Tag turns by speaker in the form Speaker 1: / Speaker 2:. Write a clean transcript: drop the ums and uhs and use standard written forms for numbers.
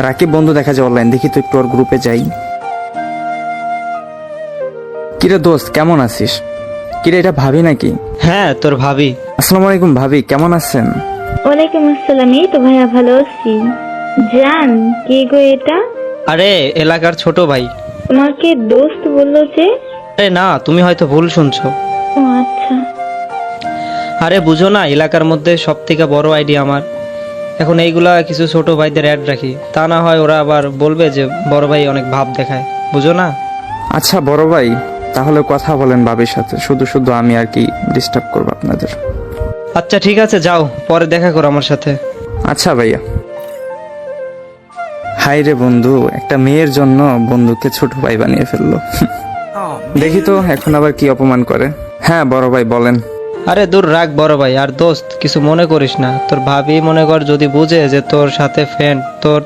Speaker 1: রাকিব বন্ধু দেখা যায় অনলাইন, দেখি তো একটু ওর গ্রুপে যাই। কিরে দোস্ত, কেমন আছিস? কিরে, এটা ভাবি নাকি?
Speaker 2: হ্যাঁ, তোর ভাবি।
Speaker 1: আসসালামু আলাইকুম ভাবি, কেমন আছেন?
Speaker 3: ওয়ালাইকুম আসসালাম। এই তো ভাইয়া ভালো আছি। জান, কে গো এটা?
Speaker 2: আরে এলাকার ছোট ভাই।
Speaker 3: তোমাকে দোস্ত বললো যে?
Speaker 2: আরে না, তুমি হয়তো ভুল শুনছো।
Speaker 3: ও আচ্ছা।
Speaker 2: আরে বুঝো না, এলাকার মধ্যে সব থেকে বড় আইডি আমার। এখন এইগুলা কিছু ছোট ভাইদের অ্যাড রাখি, তা না হয় ওরা আবার বলবে যে বড় ভাই অনেক ভাব দেখায়, বুঝো না?
Speaker 1: আচ্ছা বড় ভাই, তাহলে কথা বলেন ভাবির সাথে, শুধু শুধু আমি আর কি ডিস্টার্ব করবো আপনাদের।
Speaker 2: আচ্ছা ঠিক আছে, যাও, পরে দেখা করো আমার সাথে।
Speaker 1: আচ্ছা ভাইয়া। হাই রে বন্ধু, একটা মেয়ের জন্য বন্ধুকে ছোট ভাই বানিয়ে ফেললো। দেখি তো এখন আবার কি অপমান করে। হ্যাঁ বড় ভাই বলেন।
Speaker 2: আরে দূর রাখ বড় ভাই, আর দোস্ত কিছু মনে করিস না। তোর ভাবি মনে কর যদি বুঝে যে তোর সাথে ফ্রেন্ড, তোর